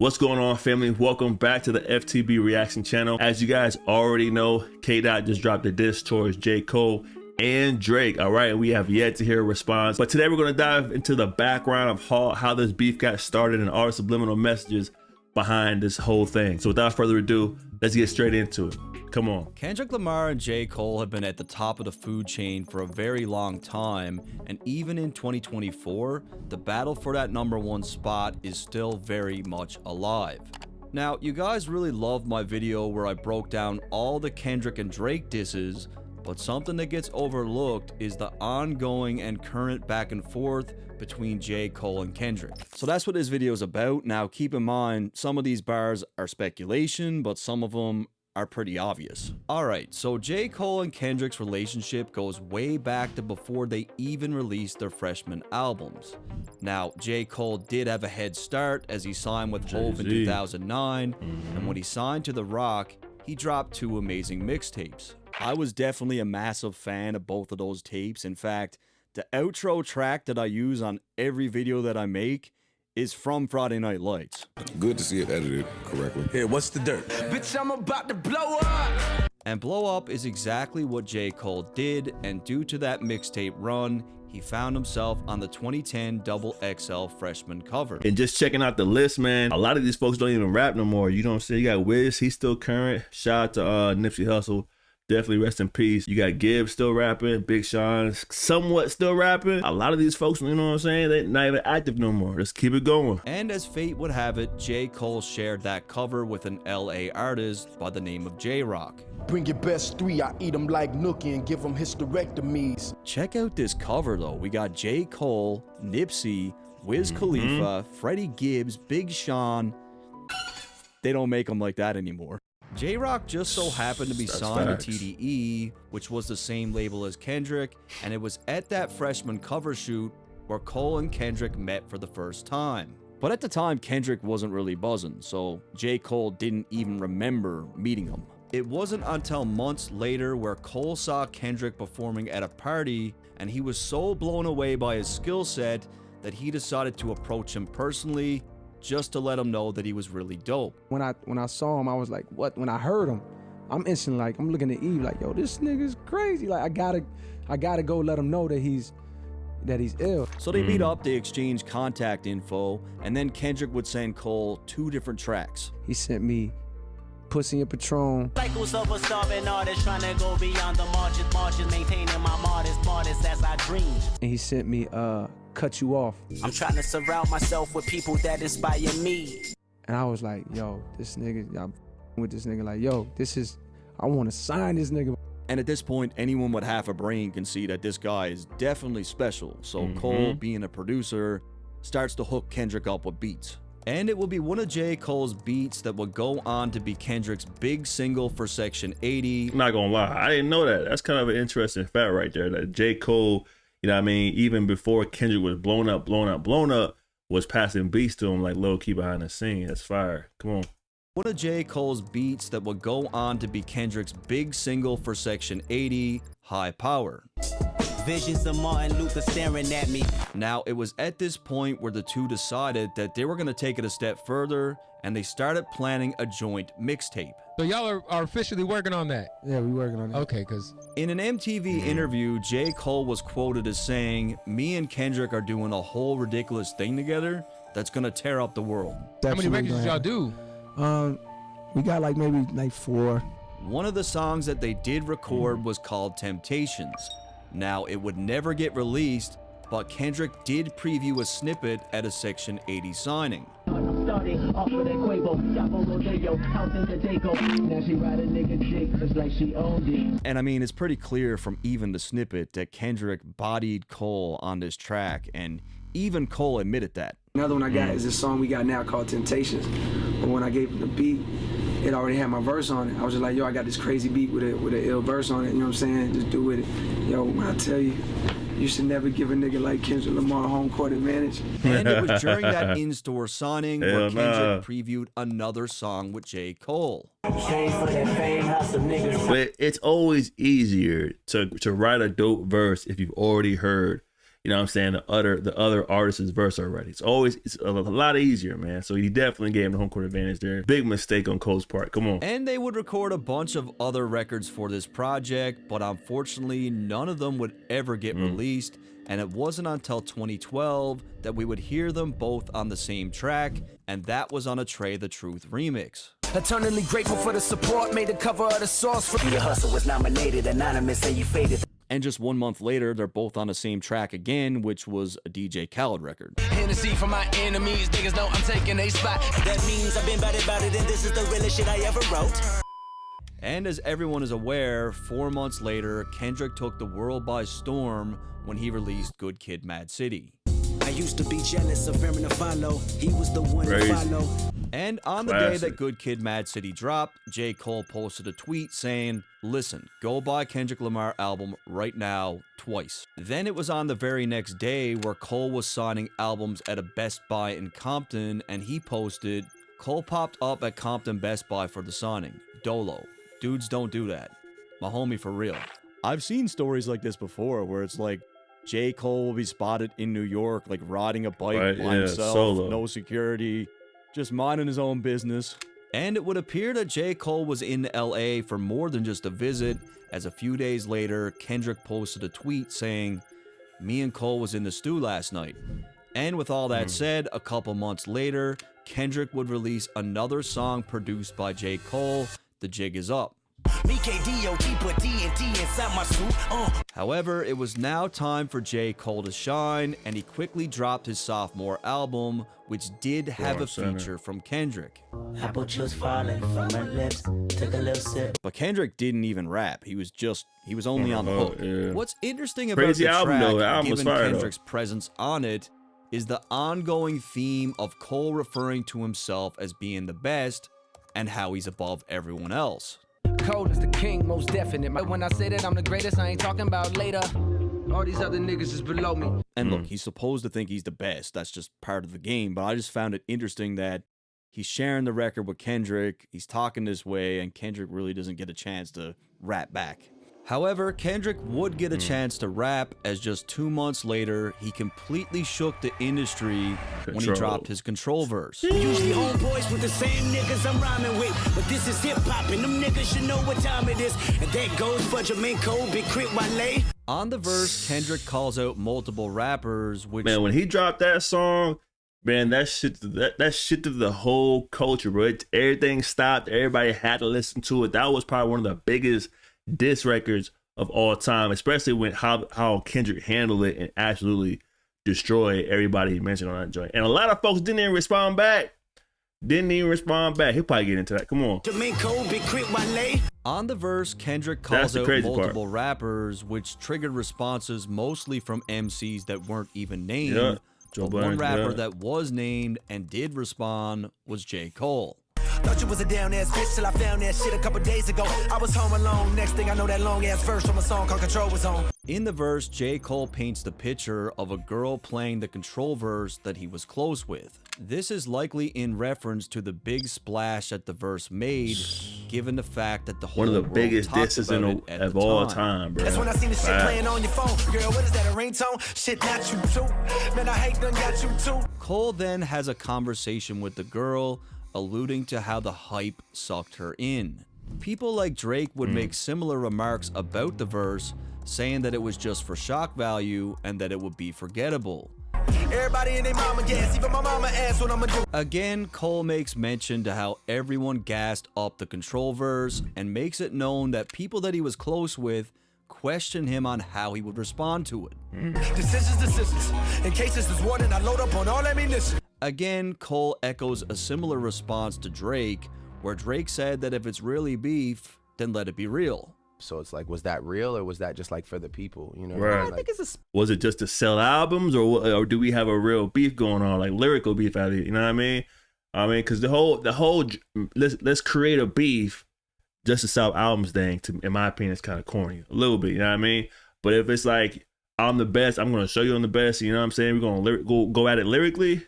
What's going on, family? Welcome back to the FTB reaction channel. As you guys already know, K-Dot just dropped a diss towards J. Cole and Drake. All right, we have yet to hear a response, but today we're going to dive into the background of how this beef got started and all the subliminal messages behind this whole thing. So without further ado, let's get straight into it. Come on. Kendrick Lamar and J. Cole have been at the top of the food chain for a very long time, and even in 2024, the battle for that #1 spot is still very much alive. Now, you guys really loved my video where I broke down all the Kendrick and Drake disses, but something that gets overlooked is the ongoing and current back and forth between J. Cole and Kendrick. So that's what this video is about. Now, keep in mind, some of these bars are speculation, but some of them are pretty obvious. Alright, so J. Cole and Kendrick's relationship goes way back to before they even released their freshman albums. Now, J. Cole did have a head start as he signed with Hov in 2009, and when he signed to The Rock, he dropped 2 amazing mixtapes. I was definitely a massive fan of both of those tapes. In fact, the outro track that I use on every video that I make is from Friday Night Lights. Good to see it edited correctly. Hey, what's the dirt? Bitch, I'm about to blow up! And blow up is exactly what J. Cole did, and due to that mixtape run, he found himself on the 2010 XXL freshman cover. And just checking out the list, man, a lot of these folks don't even rap no more. You know what I'm saying? You got Wiz, he's still current. Shout out to Nipsey Hussle. Definitely rest in peace. You got Gibbs still rapping, Big Sean somewhat still rapping. A lot of these folks, you know what I'm saying, they're not even active no more. Let's keep it going. And as fate would have it, J. Cole shared that cover with an LA artist by the name of J-Rock. Bring your best 3, I eat them like Nookie and give them hysterectomies. Check out this cover though. We got J. Cole, Nipsey, Wiz Khalifa, Freddie Gibbs, Big Sean. They don't make them like that anymore. J-Rock just so happened to be signed to TDE, which was the same label as Kendrick, and it was at that freshman cover shoot where Cole and Kendrick met for the first time. But at the time, Kendrick wasn't really buzzing, so J. Cole didn't even remember meeting him. It wasn't until months later where Cole saw Kendrick performing at a party, and he was so blown away by his skill set that he decided to approach him personally just to let him know that he was really dope. When I saw him, I was like, what? When I heard him, I'm instantly like, I'm looking at Eve like, yo, this nigga's crazy. Like, I gotta go let him know that he's ill. So they meet up, they exchange contact info, and then Kendrick would send Cole 2 different tracks. He sent me Pussy and Patron. Cycles of a starving artist trying to go beyond the marches, maintaining my modest as I dream. And he sent me Cut You Off. I'm trying to surround myself with people that inspire me. And I was like, yo, this nigga, I'm with this nigga, like, yo, I want to sign this nigga. And at this point, anyone with half a brain can see that this guy is definitely special. So Cole, being a producer, starts to hook Kendrick up with beats. And it will be one of J. Cole's beats that will go on to be Kendrick's big single for Section 80. I'm not gonna lie, I didn't know that. That's kind of an interesting fact right there, that J. Cole, you know what I mean, even before Kendrick was blown up, was passing beats to him like low key behind the scene. That's fire. Come on. One of J. Cole's beats that will go on to be Kendrick's big single for Section 80, High Power. Visions of Martin Luther staring at me. Now, it was at this point where the two decided that they were going to take it a step further, and they started planning a joint mixtape. So y'all are officially working on that? Yeah, we working on that. Okay, because in an MTV interview, J. Cole was quoted as saying, "Me and Kendrick are doing a whole ridiculous thing together that's going to tear up the world." how many records did y'all do? We got like maybe like 4. One of the songs that they did record was called Temptations. Now, it would never get released, but Kendrick did preview a snippet at a Section 80 signing. And I mean, it's pretty clear from even the snippet that Kendrick bodied Cole on this track, and even Cole admitted that. Another one I got is this song we got now called Temptations. But when I gave him the beat, it already had my verse on it. I was just like, yo, I got this crazy beat with an ill verse on it, you know what I'm saying? Just do with it. Yo, when I tell you, you should never give a nigga like Kendrick Lamar home court advantage. And it was during that in-store signing where Kendrick previewed another song with J. Cole. But it's always easier to write a dope verse if you've already heard you know what I'm saying, the other artist's verse already. It's a lot easier, man. So he definitely gave him the home court advantage there. Big mistake on Cole's part. Come on. And they would record a bunch of other records for this project, but unfortunately, none of them would ever get released. And it wasn't until 2012 that we would hear them both on the same track, and that was on a Trey the Truth remix. Eternally grateful for the support, made the cover of the source for Your hustle was nominated, anonymous, and you faded. And just 1 month later, they're both on the same track again, which was a DJ Khaled record. Hennessy for my enemies, niggas know I'm taking a spot. That means I've been about it, and this is the realest shit I ever wrote. And as everyone is aware, 4 months later, Kendrick took the world by storm when he released Good Kid, Mad City. I used to be jealous of him to follow. He was the one to follow. And on the day that Good Kid, Mad City dropped, J. Cole posted a tweet saying, "Listen, go buy Kendrick Lamar album right now, twice." Then it was on the very next day where Cole was signing albums at a Best Buy in Compton, and he posted, "Cole popped up at Compton Best Buy for the signing. Dolo. Dudes don't do that. My homie for real." I've seen stories like this before where it's like J. Cole will be spotted in New York, like riding a bike by himself, solo. no security, just minding his own business. And it would appear that J. Cole was in LA for more than just a visit, as a few days later, Kendrick posted a tweet saying, "Me and Cole was in the stew last night." And with all that said, a couple months later, Kendrick would release another song produced by J. Cole, The Jig Is Up. However, it was now time for J. Cole to shine, and he quickly dropped his sophomore album, which did have a feature from Kendrick. Apple juice falling from my lips, took a little sip. But Kendrick didn't even rap. He was only on the hook. Yeah. What's interesting about Crazy the album, track, though. The album was given fire, Kendrick's presence on it, is the ongoing theme of Cole referring to himself as being the best and how he's above everyone else. Cole is the king, most definite. When I say that I'm the greatest, I ain't talking about later. All these other niggas is below me. And look, he's supposed to think he's the best. That's just part of the game. But I just found it interesting that he's sharing the record with Kendrick. He's talking this way, and Kendrick really doesn't get a chance to rap back. However, Kendrick would get a chance to rap, as just 2 months later, he completely shook the industry when he dropped his Control verse. Usually homeboys with the same niggas I'm rhyming with, but this is hip-hop and them niggas should know what time it is. And that goes for Jamaica, Big Crit, Wale. On the verse, Kendrick calls out multiple rappers, which... Man, when he dropped that song, man, that shifted the whole culture, bro. Everything stopped. Everybody had to listen to it. That was probably one of the biggest diss records of all time, especially when how Kendrick handled it and absolutely destroyed everybody he mentioned on that joint. And a lot of folks didn't even respond back. He'll probably get into that. Come on. Jamaica, Big Crit, Wale. On the verse, Kendrick calls out crazy multiple rappers, which triggered responses mostly from MCs that weren't even named. Yeah. But one rapper that was named and did respond was J. Cole. Thought you was a down ass bitch till I found that shit a couple days ago. I was home alone. Next thing I know, that long ass verse from a song called Control was on. In the verse, J. Cole paints the picture of a girl playing the Control verse that he was close with. This is likely in reference to the big splash that the verse made, given the fact that the whole One of the world biggest talked disses about it of all time, bro. That's when I seen the shit playing on your phone. Girl, what is that, a ringtone? Shit, not you too. Man, I hate done got you too. Cole then has a conversation with the girl, alluding to how the hype sucked her in. People like Drake would make similar remarks about the verse, saying that it was just for shock value and that it would be forgettable. Everybody in their mama gas, even my mama asked what I'ma do. Again, Cole makes mention to how everyone gassed up the Control verse and makes it known that people that he was close with questioned him on how he would respond to it. Decisions. In case this is warning, I load up on all ammunition. Again, Cole echoes a similar response to Drake, where Drake said that if it's really beef, then let it be real. So it's like, was that real or was that just like for the people? You know, Right. I think it's Was it just to sell albums, or do we have a real beef going on, like lyrical beef out of it? You know what I mean? Because the whole let's create a beef just to sell albums thing, in my opinion, is kind of corny a little bit. You know what I mean? But if it's like, I'm the best, I'm gonna show you I'm the best. You know what I'm saying? We're gonna go at it lyrically,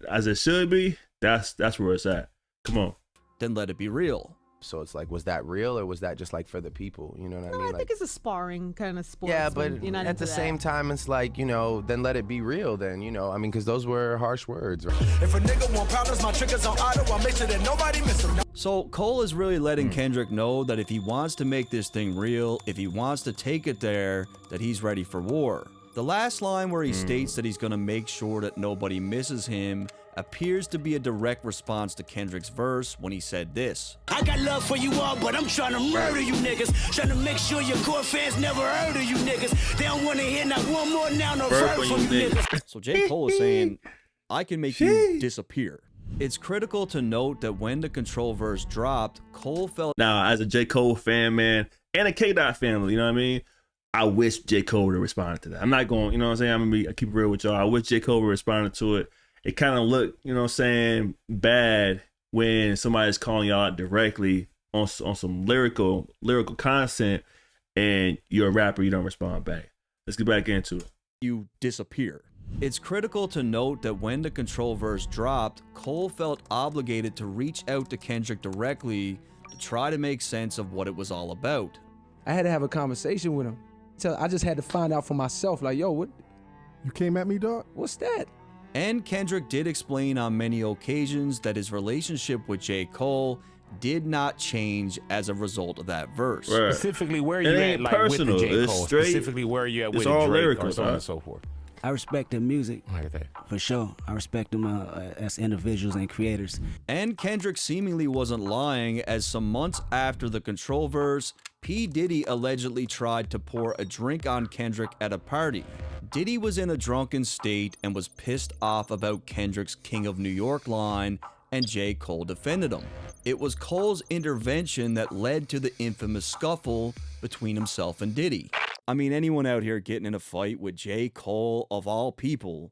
as it should be. That's where it's at. Come on. Then let it be real. So it's like, was that real or was that just like for the people? You know what I mean? I think it's a sparring kind of sport. Yeah, but you're not at the same time, it's like, you know, then let it be real then, you know, I mean, because those were harsh words, right? If a nigga want problems, my triggers on auto, I'll make sure that nobody miss them. So Cole is really letting Kendrick know that if he wants to make this thing real, if he wants to take it there, that he's ready for war. The last line where he states that he's gonna make sure that nobody misses him appears to be a direct response to Kendrick's verse when he said this. I got love for you all, but I'm trying to murder you niggas. Trying to make sure your core fans never heard of you niggas. They don't want to hear not one more now, no further from you niggas. So J. Cole is saying, I can make you disappear. It's critical to note that when the Control verse dropped, Cole felt... Now, as a J. Cole fan, man, and a K-Dot family, you know what I mean? I wish J. Cole would have responded to that. I'm not going, you know what I'm saying? I keep it real with y'all. I wish J. Cole would have responded to it. It kind of looked, you know what I'm saying, bad when somebody's calling y'all out directly on some lyrical content and you're a rapper, you don't respond back. Let's get back into it. You disappear. It's critical to note that when the Control verse dropped, Cole felt obligated to reach out to Kendrick directly to try to make sense of what it was all about. I had to have a conversation with him. So I just had to find out for myself, like, yo, what? You came at me, dog? What's that? And Kendrick did explain on many occasions that his relationship with J. Cole did not change as a result of that verse. Right. Specifically, where you It at, ain't like personal. with the J. It's Cole? straight. Specifically, where you at with It's the all Drake lyrical, or so on son. and so forth. I respect the music, Like that. for sure. I respect them as individuals and creators. And Kendrick seemingly wasn't lying, as some months after the Control verse, P. Diddy allegedly tried to pour a drink on Kendrick at a party. Diddy was in a drunken state and was pissed off about Kendrick's King of New York line, and J. Cole defended him. It was Cole's intervention that led to the infamous scuffle between himself and Diddy. I mean, anyone out here getting in a fight with J. Cole, of all people,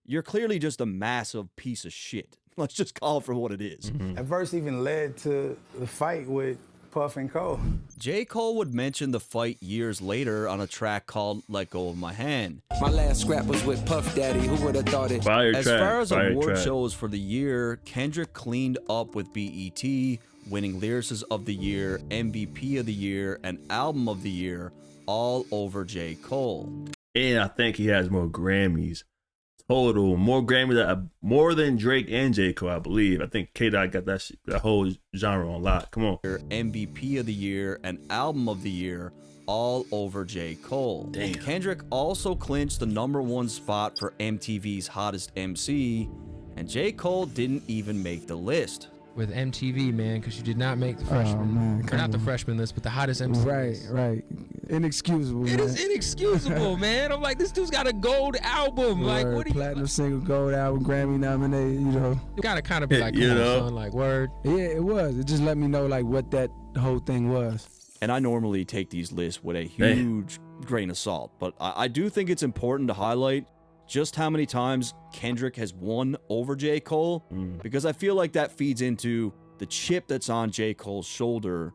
you're clearly just a massive piece of shit. Let's just call it for what it is. That verse even led to the fight with Puff and Cole. J. Cole would mention the fight years later on a track called Let Go of My Hand. My last scrap was with Puff Daddy. Who would have thought it? As far as award shows for the year, Kendrick cleaned up with BET, winning Lyricist of the Year, MVP of the Year, and Album of the Year, all over J. Cole. And I think he has more Grammys total, more Grammys, more than Drake and J. Cole, I believe. I think K-Dot got that whole genre on lock. Come on. MVP of the Year and Album of the Year, all over J. Cole. Damn. Kendrick also clinched the #1 spot for MTV's Hottest MC, and J. Cole didn't even make the list. With MTV, man, because you did not make the freshman. man, or not the freshman list, but the hottest MC list. Right. Inexcusable, It man. is inexcusable, man. I'm like, this dude's got a gold album. Like, what do you... Platinum single, gold album, Grammy nominated, you know. You gotta kind of be like, come You on, know? son, like, word. Yeah, it was. It just let me know, like, what that whole thing was. And I normally take these lists with a huge grain of salt, but I do think it's important to highlight just how many times Kendrick has won over J. Cole, because I feel like that feeds into the chip that's on J. Cole's shoulder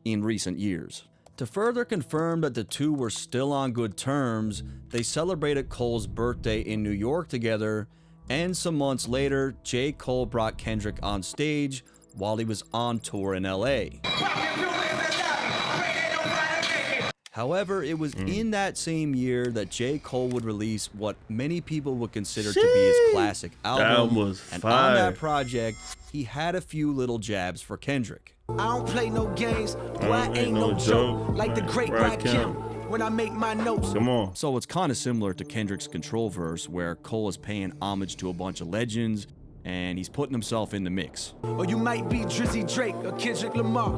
in recent years. To further confirm that the two were still on good terms, they celebrated Cole's birthday in New York together, and some months later, J. Cole brought Kendrick on stage while he was on tour in LA. However, it was in that same year that J. Cole would release what many people would consider to be his classic album. was and fire. on that project, he had a few little jabs for Kendrick. I don't play no games. Why ain't no joke? Like the great Rakim. When I make my notes. Come on. So it's kind of similar to Kendrick's Control verse, where Cole is paying homage to a bunch of legends, and he's putting himself in the mix. Or you might be Drizzy Drake or Kendrick Lamar.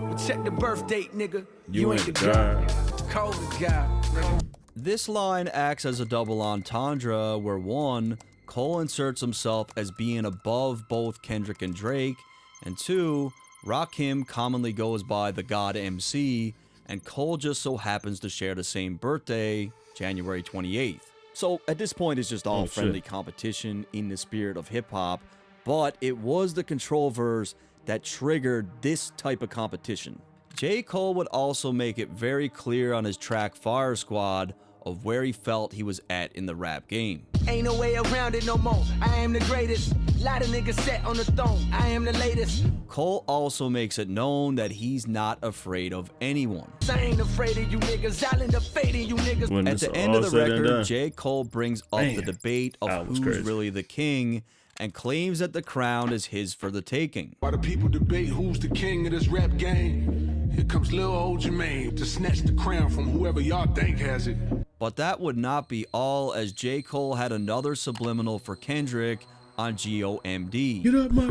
But check the birth date, nigga. You ain't the guy. Cole the guy, nigga. This line acts as a double entendre where one, Cole inserts himself as being above both Kendrick and Drake, and two, Rakim commonly goes by the God MC, and Cole just so happens to share the same birthday, January 28th. So at this point, it's just all friendly competition in the spirit of hip-hop, but it was the Control verse that triggered this type of competition. J. Cole would also make it very clear on his track Fire Squad of where he felt he was at in the rap game. Ain't no way around it no more. I am the greatest. Lot of niggas sat on the throne. I am the latest. Cole also makes it known that he's not afraid of anyone. I ain't afraid of you niggas. I'll end up fading you niggas. At the end of the record, J. Cole brings up the debate of who's really the king and claims that the crown is his for the taking. While the people debate who's the king of this rap game, here comes Lil old Jermaine to snatch the crown from whoever y'all think has it. But that would not be all, as J. Cole had another subliminal for Kendrick on GOMD. Get up, my You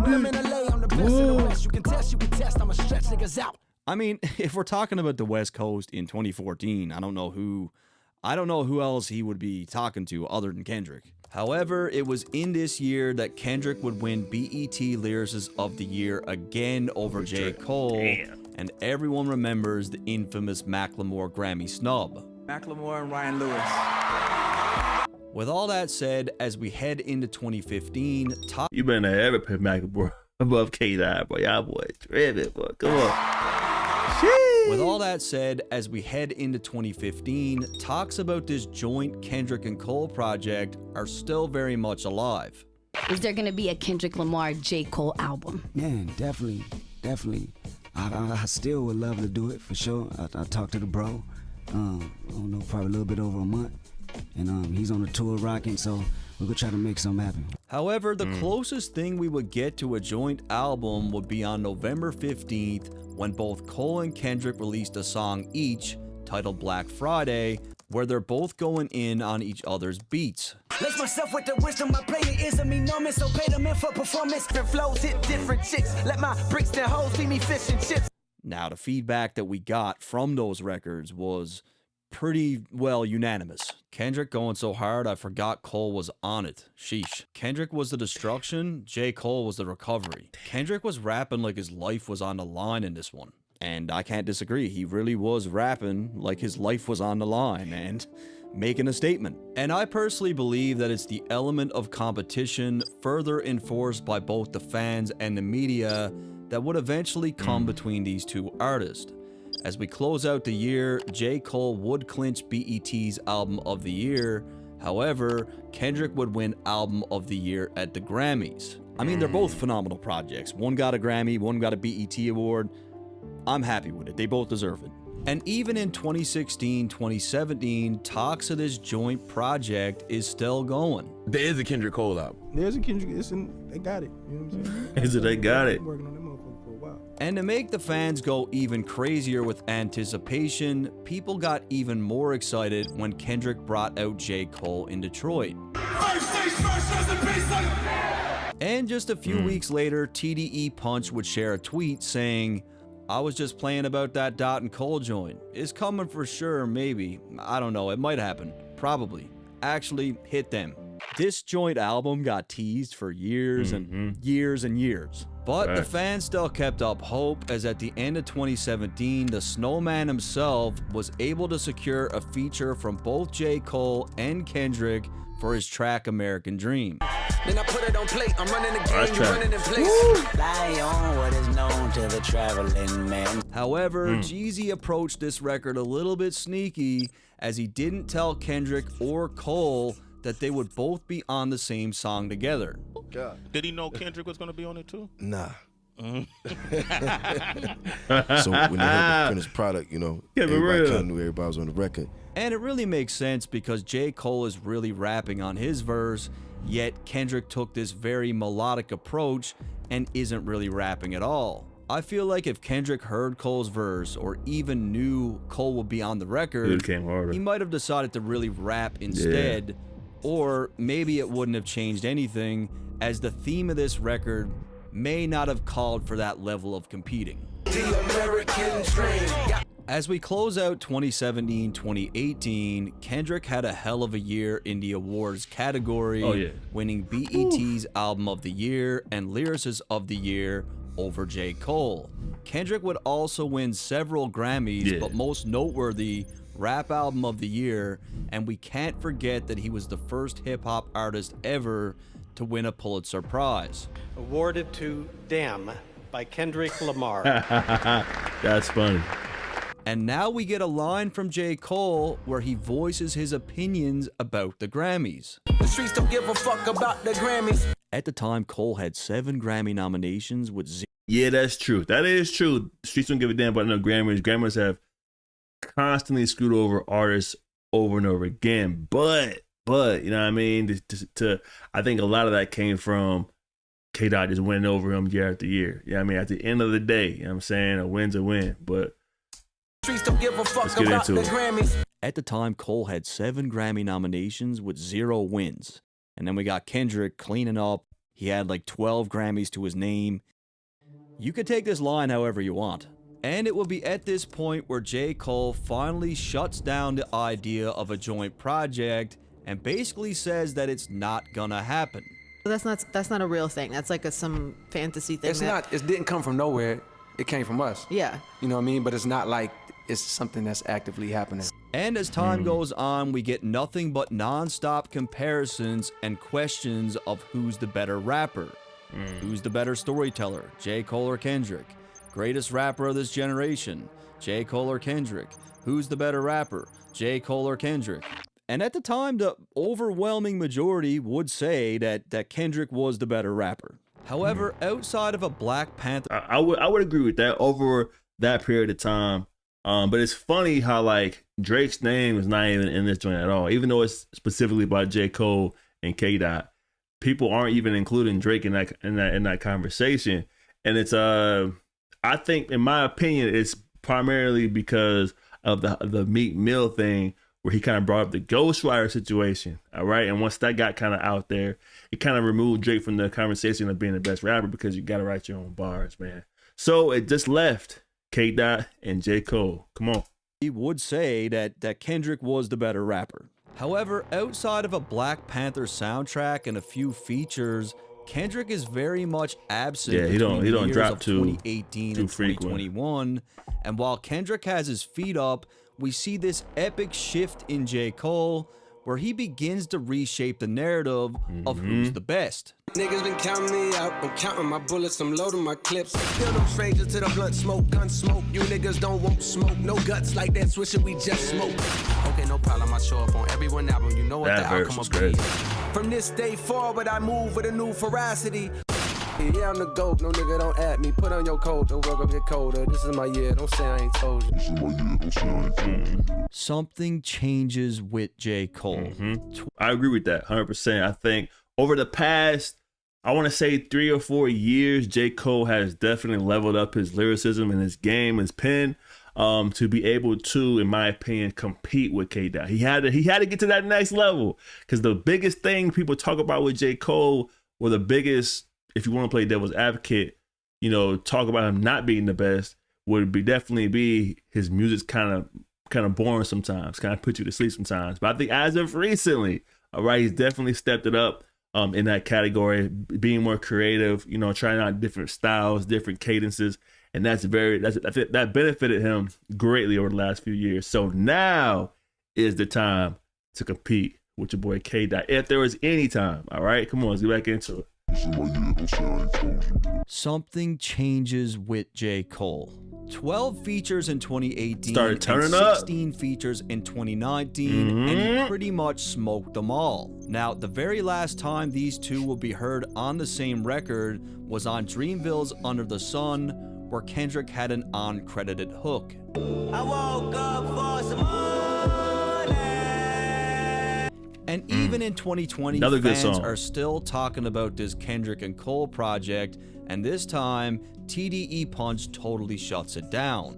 can test, I'ma stretch niggas out. I mean, if we're talking about the West Coast in 2014, I don't know who else he would be talking to other than Kendrick. However, it was in this year that Kendrick would win BET Lyricist of the Year again over J. Cole, and everyone remembers the infamous Macklemore Grammy snub. Macklemore and Ryan Lewis. With all that said, as we head into 2015, you better not ever put Macklemore above K-Dot, boy. Y'all boy tripping, boy. Come on. With all that said, as we head into 2015, talks about this joint Kendrick and Cole project are still very much alive. Is there gonna be a Kendrick Lamar J. Cole album? Man, definitely. I still would love to do it for sure. I talked to the bro. I don't know, probably a little bit over a month. And he's on the tour rocking, so we're gonna try to make something happen. However, the closest thing we would get to a joint album would be on November 15th, when both Cole and Kendrick released a song each, titled Black Friday, where they're both going in on each other's beats. Lace myself with the wisdom, my player is a me no miss, so pay them in for performance. Different flows hit different chicks. Let my bricks and hoes feed me fish and chips. Now, the feedback that we got from those records was pretty well unanimous. Kendrick going so hard, I forgot Cole was on it. Sheesh. Kendrick was the destruction, J. Cole was the recovery. Kendrick was rapping like his life was on the line in this one. And I can't disagree, he really was rapping like his life was on the line and making a statement. And I personally believe that it's the element of competition further enforced by both the fans and the media that would eventually come between these two artists. As we close out the year, J. Cole would clinch BET's Album of the Year. However, Kendrick would win Album of the Year at the Grammys. I mean, they're both phenomenal projects. One got a Grammy, one got a BET award. I'm happy with it. They both deserve it. And even in 2016, 2017, talks of this joint project is still going. There is a Kendrick Cole album. There's a Kendrick, they got it. You know what I'm saying? Is it they got it? Working on that motherfucker for a while. And to make the fans go even crazier with anticipation, people got even more excited when Kendrick brought out J. Cole in Detroit. And just a few weeks later, TDE Punch would share a tweet saying, "I was just playing about that Dot and Cole joint. It's coming for sure, maybe. I don't know, it might happen. Probably. Actually, hit them." This joint album got teased for years and years and years. But the fans still kept up hope, as at the end of 2017, the Snowman himself was able to secure a feature from both J. Cole and Kendrick for his track American Dream. Then I put it on plate. I'm running the game, you're running in place. Lie on what is known to the traveling man. However, Jeezy approached this record a little bit sneaky, as he didn't tell Kendrick or Cole that they would both be on the same song together. God. Did he know Kendrick was going to be on it too? Nah. So when they heard the finished product, you know, everybody kind of knew everybody was on the record. And it really makes sense because J. Cole is really rapping on his verse, yet Kendrick took this very melodic approach and isn't really rapping at all. I feel like if Kendrick heard Cole's verse or even knew Cole would be on the record, he might have decided to really rap instead, or maybe it wouldn't have changed anything, as the theme of this record may not have called for that level of competing. The American dream. As we close out 2017-2018, Kendrick had a hell of a year in the awards category, winning BET's Album of the Year and Lyricist of the Year over J. Cole. Kendrick would also win several Grammys, but most noteworthy, Rap Album of the Year, and we can't forget that he was the first hip-hop artist ever to win a Pulitzer Prize. Awarded to Damn by Kendrick Lamar. That's funny. And now we get a line from J. Cole where he voices his opinions about the Grammys. The streets don't give a fuck about the Grammys. At the time, Cole had 7 Grammy nominations with 0. Yeah, that's true. That is true. Streets don't give a damn about no Grammys. Grammys have constantly screwed over artists over and over again. But you know what I mean? I think a lot of that came from K-Dot just winning over him year after year. You know what I mean? At the end of the day, you know what I'm saying? A win's a win. But Streets don't give a fuck let's get about into the it. Grammys. At the time, Cole had 7 Grammy nominations with 0 wins. And then we got Kendrick cleaning up. He had like 12 Grammys to his name. You could take this line however you want. And it will be at this point where J. Cole finally shuts down the idea of a joint project and basically says that it's not gonna happen. That's not a real thing. That's like some fantasy thing. It's not. It didn't come from nowhere. It came from us. Yeah. You know what I mean? But it's not like it's something that's actively happening. And as time goes on, we get nothing but non-stop comparisons and questions of who's the better rapper. Who's the better storyteller, J. Cole or Kendrick? Greatest rapper of this generation, J. Cole or Kendrick? Who's the better rapper, J. Cole or Kendrick? And at the time, the overwhelming majority would say that Kendrick was the better rapper. However, outside of a Black Panther... I would agree with that over that period of time. But it's funny how like Drake's name is not even in this joint at all, even though it's specifically by J. Cole and K-Dot. People aren't even including Drake in that conversation, and it's I think, in my opinion, it's primarily because of the Meek Mill thing, where he kind of brought up the ghostwriter situation. All right, and once that got kind of out there, it kind of removed Drake from the conversation of being the best rapper, because you got to write your own bars, man. So it just left K-Dot and J. Cole. Come on. He would say that Kendrick was the better rapper. However, outside of a Black Panther soundtrack and a few features, Kendrick is very much absent. Yeah, he don't drop too 2018 and 2021. And while Kendrick has his feet up, we see this epic shift in J. Cole, where he begins to reshape the narrative of who's the best. Niggas been counting me out. I'm counting my bullets. I'm loading my clips. Still no strangers to the blunt smoke, gun smoke. You niggas don't want smoke. No guts like that swisher we just smoke. Okay, no problem. I show up on every one album. You know what the outcome will be. From this day forward, I move with a new ferocity. Yeah, I'm the GOAT. No nigga don't at me. Put on your coat. The world gon' get colder. This is my year. Don't say I ain't told you. This is my year. Don't say I ain't told you. Something changes with J. Cole. I agree with that 100%. I think over the past, I want to say 3 or 4 years, J. Cole has definitely leveled up his lyricism and his game, his pen, to be able to, in my opinion, compete with K-Dot. He had to get to that next level, because the biggest thing people talk about with J. Cole, or the biggest, if you want to play devil's advocate, you know, talk about him not being the best, would definitely be his music's kind of boring sometimes, kind of put you to sleep sometimes. But I think as of recently, all right, he's definitely stepped it up in that category, being more creative, you know, trying out different styles, different cadences, and I think that benefited him greatly over the last few years. So now is the time to compete with your boy K-Dot, if there was any time. All right, come on, let's get back into it. Something changes with J. Cole. 12 features in 2018, started turning and up. 16 features in 2019, and he pretty much smoked them all. Now, the very last time these two will be heard on the same record was on Dreamville's Under the Sun, where Kendrick had an uncredited hook. I woke up for some money. And even in 2020, Another good fans song. are still talking about this Kendrick and Cole project, and this time, TDE Punch totally shuts it down.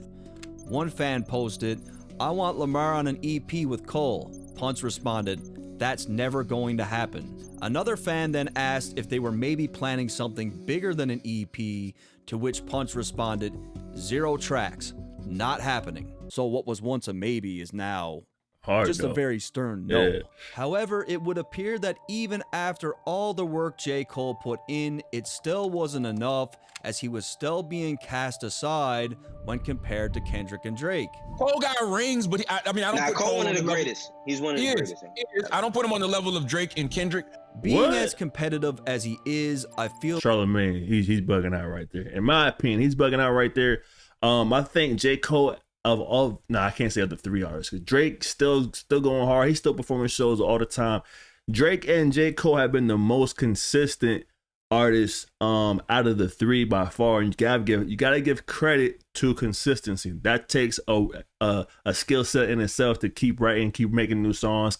One fan posted, "I want Lamar on an EP with Cole." Punch responded, "That's never going to happen." Another fan then asked if they were maybe planning something bigger than an EP, to which Punch responded, "0 tracks, not happening." So what was once a maybe is now hard, just though. a very stern no. Yeah. However, it would appear that even after all the work J. Cole put in, it still wasn't enough, as he was still being cast aside when compared to Kendrick and Drake. Cole got rings, but I don't Nah, put Cole one of the on level- greatest. He's one of the He is. greatest. He is. I don't put him on the level of Drake and Kendrick. Being as competitive as he is, I feel Charlamagne, he's bugging out right there. In my opinion, he's bugging out right there. I think J. Cole I can't say of the 3 artists, because Drake's still going hard. He's still performing shows all the time. Drake and J. Cole have been the most consistent artist out of the three by far. And you gotta give credit to consistency. That takes a skill set in itself to keep writing, keep making new songs,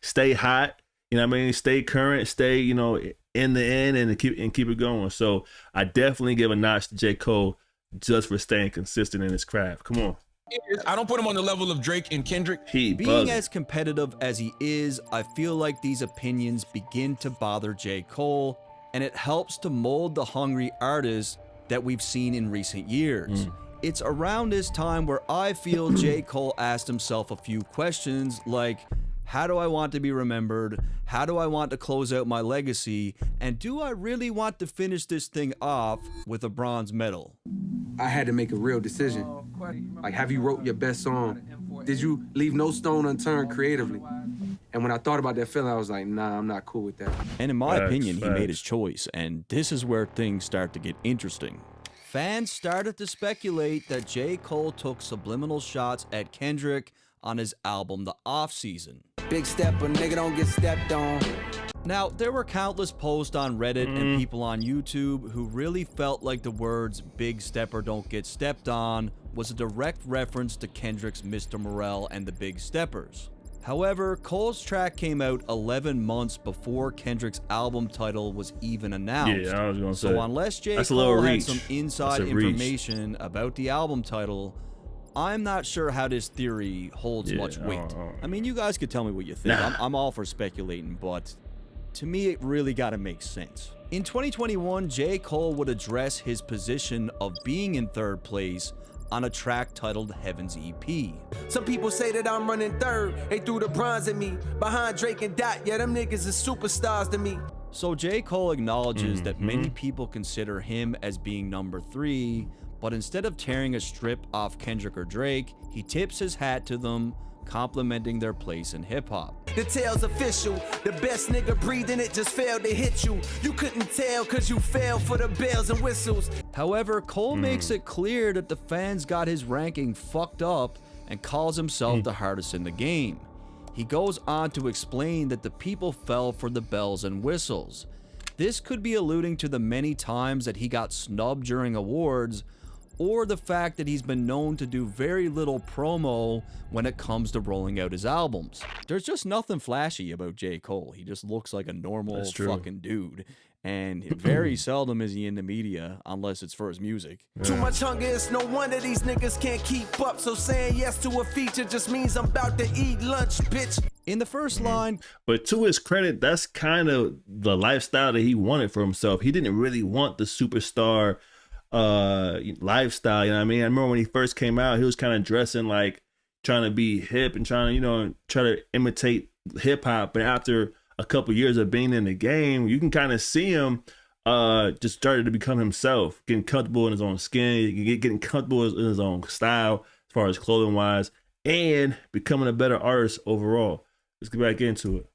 stay hot. You know what I mean? Stay current, stay, you know, in the end, and keep it going. So I definitely give a notch to J. Cole just for staying consistent in his craft. Come on. I don't put him on the level of Drake and Kendrick. Being as competitive as he is, I feel like these opinions begin to bother J. Cole, and it helps to mold the hungry artist that we've seen in recent years. It's around this time where I feel J. Cole asked himself a few questions like, how do I want to be remembered? How do I want to close out my legacy? And do I really want to finish this thing off with a bronze medal? I had to make a real decision. Like, have you wrote your best song? Did you leave no stone unturned creatively? And when I thought about that feeling, I was like, nah, I'm not cool with that. And in my opinion, he made his choice, and this is where things start to get interesting. Fans started to speculate that J. Cole took subliminal shots at Kendrick on his album The Off-Season. Big stepper, nigga don't get stepped on. Now, there were countless posts on Reddit and people on YouTube who really felt like the words "Big Stepper Don't Get Stepped On" was a direct reference to Kendrick's Mr. Morale and the Big Steppers. However, Cole's track came out 11 months before Kendrick's album title was even announced. Yeah, I was gonna say. So unless J. Cole had some inside information about the album title, I'm not sure how this theory holds much weight. I mean, you guys could tell me what you think. I'm all for speculating, but to me, it really gotta make sense. In 2021, J. Cole would address his position of being in third place on a track titled Heaven's EP. Some people say that I'm running third. They threw the bronze at me. Behind Drake and Dot, yeah, them niggas is superstars to me. So J. Cole acknowledges that many people consider him as being number 3, but instead of tearing a strip off Kendrick or Drake, he tips his hat to them, complimenting their place in hip-hop. The tale's official. The best nigga breathing it just failed to hit you. You couldn't tell cause you fell for the bells and whistles. However, Cole makes it clear that the fans got his ranking fucked up and calls himself the hardest in the game. He goes on to explain that the people fell for the bells and whistles. This could be alluding to the many times that he got snubbed during awards, or the fact that he's been known to do very little promo when it comes to rolling out his albums. There's just nothing flashy about J. Cole. He just looks like a normal fucking dude. And very seldom is he in the media unless it's for his music. Too much hunger, it's no wonder these niggas can't keep up. So saying yes to a feature just means I'm about to eat lunch, bitch. In the first line. But to his credit, that's kind of the lifestyle that he wanted for himself. He didn't really want the superstar lifestyle, you know what I mean? I remember when he first came out, he was kind of dressing like trying to be hip and trying to, you know, try to imitate hip hop. But after a couple years of being in the game, you can kind of see him just started to become himself, getting comfortable in his own skin, getting comfortable in his own style as far as clothing wise, and becoming a better artist overall. Let's get back into it.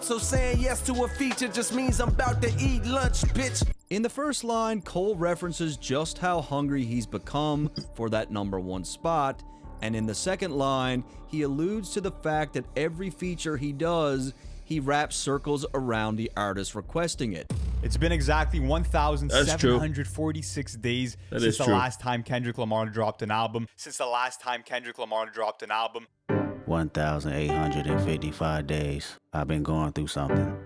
So saying yes to a feature just means I'm about to eat lunch, bitch. In the first line, Cole references just how hungry he's become for that #1 spot, and in the second line, he alludes to the fact that every feature he does, he wraps circles around the artist requesting it. It's been exactly 1,746 days since the last time Kendrick Lamar dropped an album. 1,855 days. I've been going through something.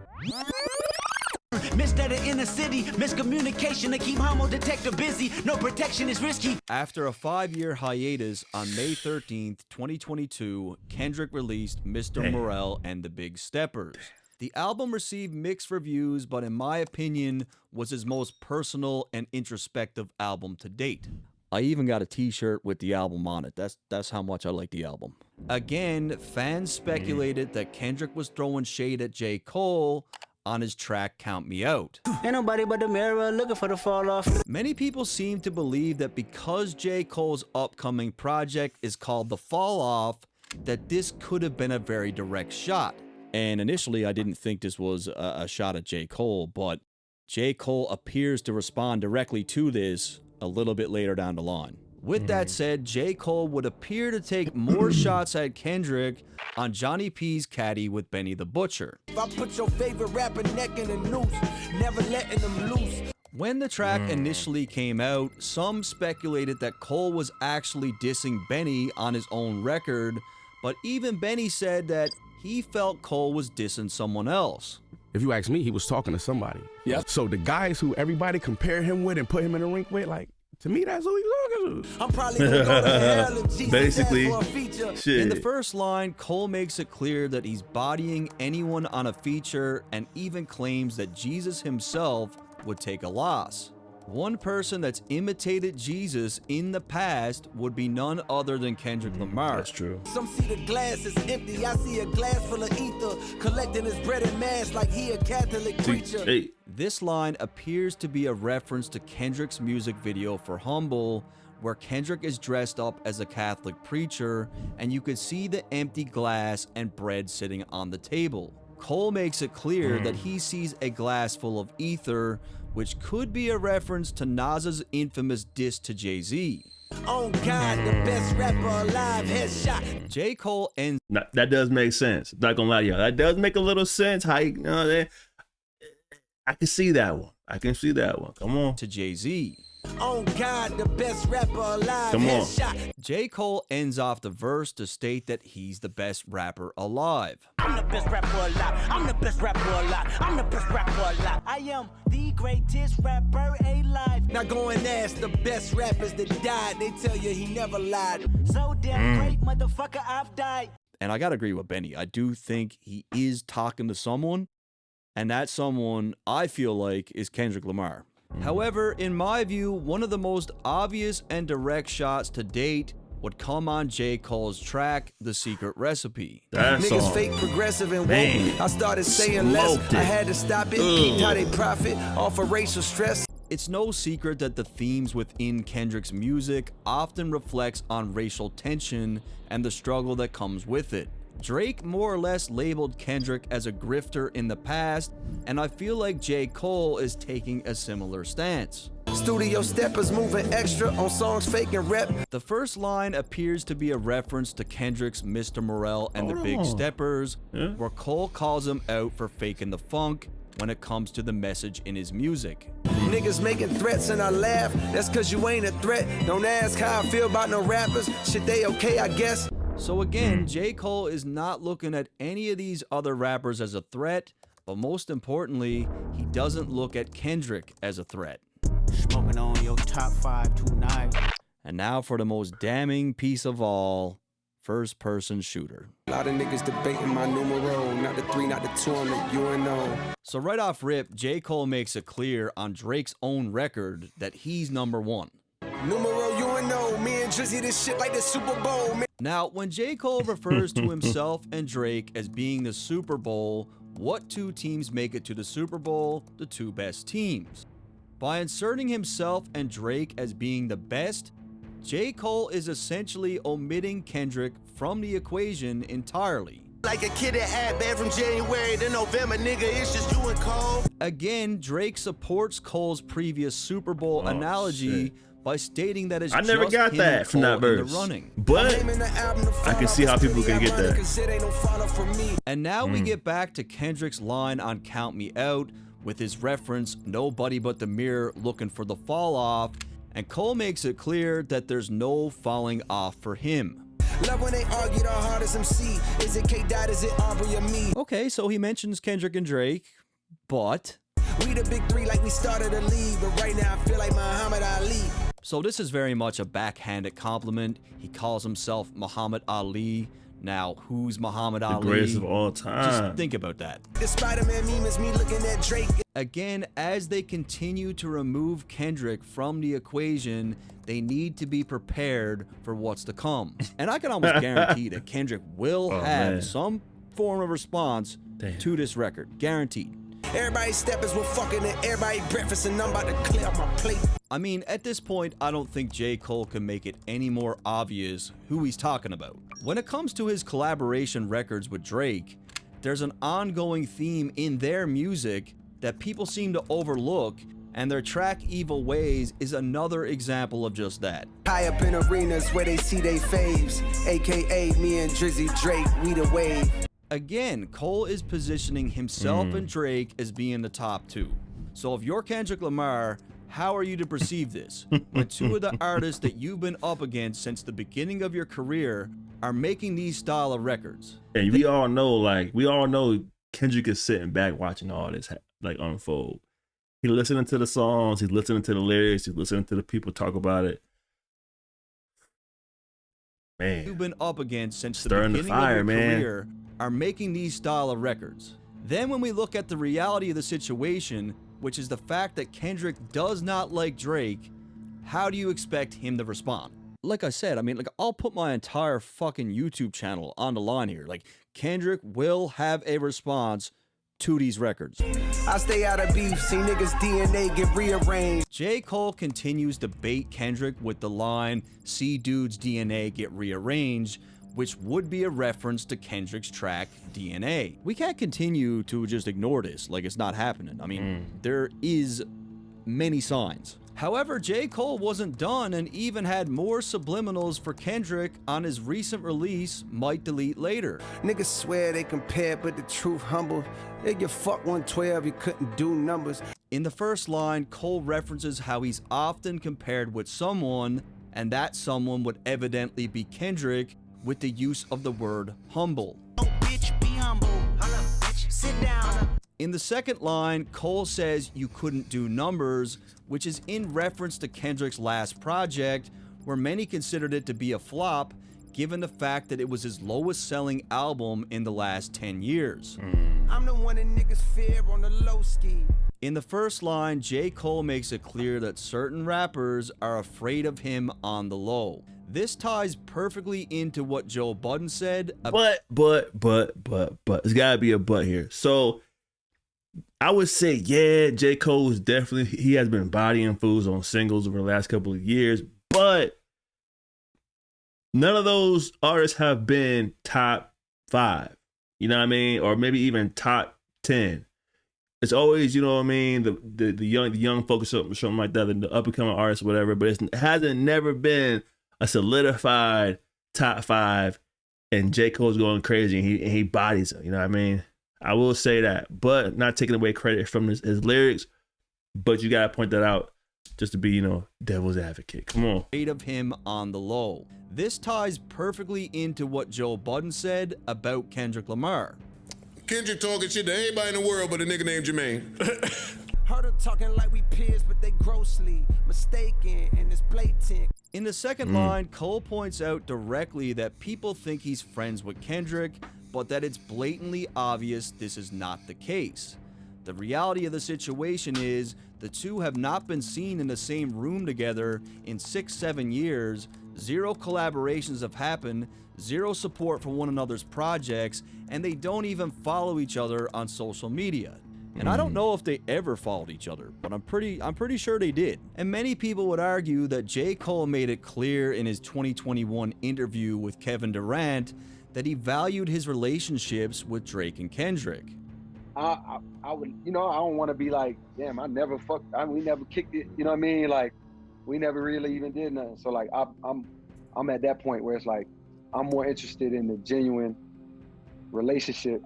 Missed at the inner city, miscommunication to keep homo detector busy. No protection is risky. After a 5-year hiatus, on May 13th, 2022, Kendrick released Mr. Morale and the Big Steppers. The album received mixed reviews, but in my opinion, was his most personal and introspective album to date. I even got a t-shirt with the album on it. That's how much I like the album. Again, fans speculated that Kendrick was throwing shade at J. Cole on his track Count Me Out. Ain't nobody but the mirror looking for the fall off. Many people seem to believe that because J. Cole's upcoming project is called The Fall Off, that this could have been a very direct shot. And initially, I didn't think this was a shot at J. Cole, but J. Cole appears to respond directly to this a little bit later down the line. With that said, J. Cole would appear to take more shots at Kendrick on Johnny P's Caddy with Benny the Butcher. If I put your favorite rapper neck in a noose, never letting them loose. When the track initially came out, some speculated that Cole was actually dissing Benny on his own record, but even Benny said that he felt Cole was dissing someone else. If you ask me, he was talking to somebody. Yeah. So the guys who everybody compare him with and put him in the rink with, like, to me, that's who he's talking to. I'm probably gonna go to hell if Jesus Basically, asked for a feature. shit. In the first line, Cole makes it clear that he's bodying anyone on a feature and even claims that Jesus himself would take a loss. One person that's imitated Jesus in the past would be none other than Kendrick Lamar. That's true. Some see the glass is empty. I see a glass full of ether, collecting his bread and mass like he a Catholic preacher. Hey. This line appears to be a reference to Kendrick's music video for Humble, where Kendrick is dressed up as a Catholic preacher, and you could see the empty glass and bread sitting on the table. Cole makes it clear that he sees a glass full of ether, which could be a reference to Nas's infamous diss to Jay-Z. Oh God, the best rapper alive, headshot. J. Cole ends. That does make sense. Not gonna lie to y'all. That does make a little sense. How you know that? I can see that one. I can see that one. Come on. To Jay-Z. Oh God, the best rapper alive, Come on. headshot. J. Cole ends off the verse to state that he's the best rapper alive. I'm the best rapper alive. I'm the best rapper alive. I'm the best rapper alive. I am the greatest rapper alive. Now go and ask the best rappers that died. They tell you he never lied. So damn great, motherfucker, I've died. And I gotta agree with Benny. I do think he is talking to someone, and that someone, I feel like, is Kendrick Lamar. However, in my view, one of the most obvious and direct shots to date would come on J. Cole's track, The Secret Recipe. Niggas fake progressive and woke. I started saying less. I had to stop it. Peeped how they profit off of racial stress. It's no secret that the themes within Kendrick's music often reflects on racial tension and the struggle that comes with it. Drake more or less labeled Kendrick as a grifter in the past, and I feel like J. Cole is taking a similar stance. Studio steppers moving extra on songs fake and rep. The first line appears to be a reference to Kendrick's Mr. Morale and the Big Steppers, where Cole calls him out for faking the funk when it comes to the message in his music. Niggas making threats and I laugh. That's cause you ain't a threat. Don't ask how I feel about no rappers. Shit, they okay, I guess. So again, J. Cole is not looking at any of these other rappers as a threat, but most importantly, he doesn't look at Kendrick as a threat. Smoking on your top 5 tonight. And now for the most damning piece of all, first-person shooter. A lot of niggas debating my numero, not the 3, not the 2 on the UNO. So right off rip, J. Cole makes it clear on Drake's own record that he's number one. Numero UNO, me and Drizzy this shit like the Super Bowl. Man. Now, when J. Cole refers to himself and Drake as being the Super Bowl, what two teams make it to the Super Bowl? The two best teams. By inserting himself and Drake as being the best, J. Cole is essentially omitting Kendrick from the equation entirely. Like a kid that had bad from January to November, nigga, it's just you and Cole. Again, Drake supports Cole's previous Super Bowl analogy by stating that it's I never just got him that and from that Cole in verse, the running. but I can see how people can get that. And now we get back to Kendrick's line on Count Me Out with his reference, nobody but the mirror looking for the fall off, and Cole makes it clear that there's no falling off for him. Love when they argue the hardest MC. Is it K-Dot, is it Aubrey or me? Okay, so he mentions Kendrick and Drake, but we the big three like we started a league, but right now I feel like Muhammad Ali. So this is very much a backhanded compliment. He calls himself Muhammad Ali. Now, who's Muhammad Ali? The greatest of all time. Just think about that. The Spider-Man meme is me looking at Drake. Again, as they continue to remove Kendrick from the equation, they need to be prepared for what's to come. And I can almost guarantee that Kendrick will have some form of response to this record. Guaranteed. Everybody steppers will fucking and everybody breakfast and I'm about to clear up my plate. I mean, at this point, I don't think J. Cole can make it any more obvious who he's talking about. When it comes to his collaboration records with Drake, there's an ongoing theme in their music that people seem to overlook, And their track Evil Ways is another example of just that. High up in arenas where they see they faves, aka me and Drizzy Drake, we the wave. Again, Cole is positioning himself and Drake as being the top two. So if you're Kendrick Lamar, how are you to perceive this? When two of the artists that you've been up against since the beginning of your career are making these style of records. And we all know Kendrick is sitting back watching all this like unfold. He's listening to the songs, he's listening to the lyrics, he's listening to the people talk about it. Man, you've been up against since the beginning of your career are making these style of records. Then when we look at the reality of the situation, which is the fact that Kendrick does not like Drake, how do you expect him to respond? Like I said, I mean, like, I'll put my entire fucking YouTube channel on the line here. Like, Kendrick will have a response to these records. I stay out of beef, see niggas DNA get rearranged. J. Cole continues to bait Kendrick with the line, see dude's DNA get rearranged, which would be a reference to Kendrick's track DNA. We can't continue to just ignore this like it's not happening. I mean, there is many signs. However, J. Cole wasn't done and even had more subliminals for Kendrick on his recent release, Might Delete Later. Niggas swear they compare, but the truth humble. If you fuck 112, you couldn't do numbers. In the first line, Cole references how he's often compared with someone, and that someone would evidently be Kendrick, with the use of the word humble. Oh, bitch, be humble. Bitch, sit down. In the second line, Cole says you couldn't do numbers, which is in reference to Kendrick's last project, where many considered it to be a flop, given the fact that it was his lowest selling album in the last 10 years. I'm the one that niggas fear on the low ski. In the first line, J. Cole makes it clear that certain rappers are afraid of him on the low. This ties perfectly into what Joe Budden said. But, there's gotta be a but here. So, I would say, yeah, J. Cole is definitely, he has been bodying fools on singles over the last couple of years, but none of those artists have been top 5, you know what I mean? Or maybe even top 10. It's always, you know what I mean, the young folks or something like that, the up and coming artists or whatever, but it hasn't never been a solidified top 5 and J. Cole's going crazy and he bodies them, you know what I mean? I will say that, but not taking away credit from his lyrics, but you gotta point that out just to be, you know, devil's advocate. Come on. Afraid of him on the low. This ties perfectly into what Joe Budden said about Kendrick Lamar. Kendrick talking shit to everybody in the world but a nigga named Jermaine. Heard them talking like we peers, but they grossly mistaken and it's blatant. In the second line, Cole points out directly that people think he's friends with Kendrick, but that it's blatantly obvious this is not the case. The reality of the situation is the two have not been seen in the same room together in 6-7 years, 0 collaborations have happened, 0 support for one another's projects, and they don't even follow each other on social media. And I don't know if they ever followed each other, but I'm pretty sure they did. And many people would argue that J. Cole made it clear in his 2021 interview with Kevin Durant that he valued his relationships with Drake and Kendrick. I would, you know, I don't want to be like, damn, we never kicked it, you know what I mean? Like, we never really even did nothing. So like, I'm at that point where it's like, I'm more interested in the genuine relationship.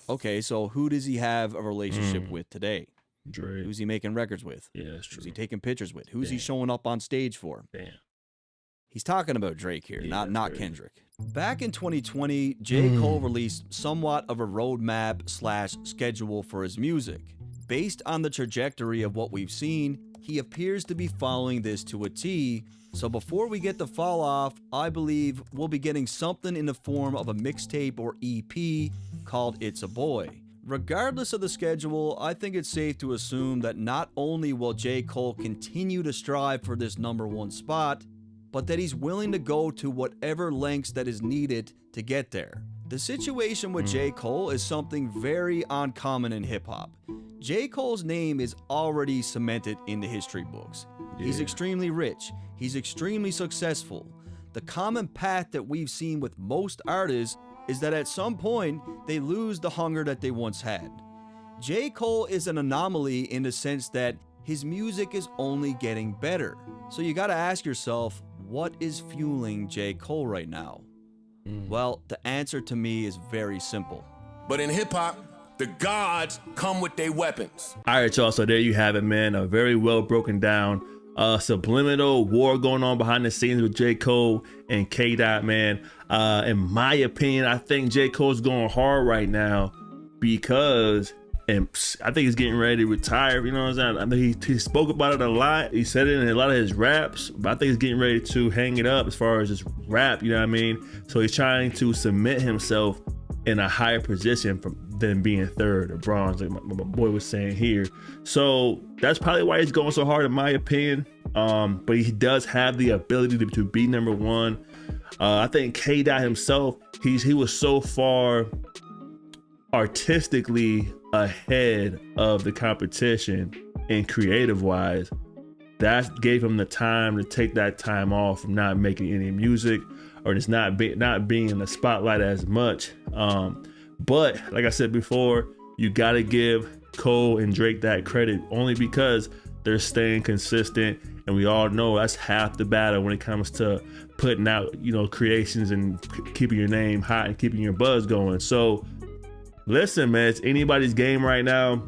Okay, so who does he have a relationship with today? Drake. Who's he making records with? Yeah, that's true. Who's he taking pictures with? Who's he showing up on stage for? Damn. He's talking about Drake here, not Kendrick. Back in 2020, J. Cole released somewhat of a roadmap / schedule for his music. Based on the trajectory of what we've seen, he appears to be following this to a T, so before we get the fall off, I believe we'll be getting something in the form of a mixtape or EP called It's a Boy. Regardless of the schedule, I think it's safe to assume that not only will J. Cole continue to strive for this #1 spot, but that he's willing to go to whatever lengths that is needed to get there. The situation with J. Cole is something very uncommon in hip-hop. J. Cole's name is already cemented in the history books. He's extremely rich. He's extremely successful. The common path that we've seen with most artists is that at some point, they lose the hunger that they once had. J. Cole is an anomaly in the sense that his music is only getting better. So you gotta ask yourself, what is fueling J. Cole right now? Well, the answer to me is very simple. But in hip hop, the gods come with their weapons. All right, y'all. So there you have it, man. A very well broken down subliminal war going on behind the scenes with J. Cole and K. Dot, man. In my opinion, I think J. Cole's going hard right now because, and I think he's getting ready to retire. You know what I'm saying? I mean, he spoke about it a lot. He said it in a lot of his raps, but I think he's getting ready to hang it up as far as his rap. You know what I mean? So he's trying to cement himself in a higher position than being third or bronze, like my boy was saying here. So that's probably why he's going so hard, in my opinion. But he does have the ability to be number one. I think K. Dot himself, he was so far artistically ahead of the competition and creative wise, that gave him the time to take that time off from not making any music or just not being in the spotlight as much. But like I said before, you gotta give Cole and Drake that credit only because they're staying consistent, and we all know that's half the battle when it comes to putting out, you know, creations and keeping your name hot and keeping your buzz going. So listen, man, it's anybody's game right now.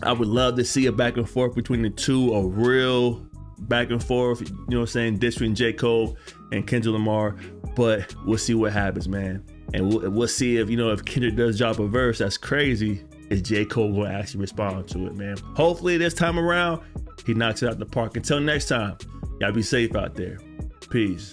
I would love to see a back and forth between the two, a real back and forth, you know what I'm saying, between J. Cole and Kendrick Lamar, but we'll see what happens, man. And we'll see if, you know, if Kendrick does drop a verse that's crazy, is J. Cole going to actually respond to it, man. Hopefully this time around, he knocks it out the park. Until next time, y'all be safe out there. Peace.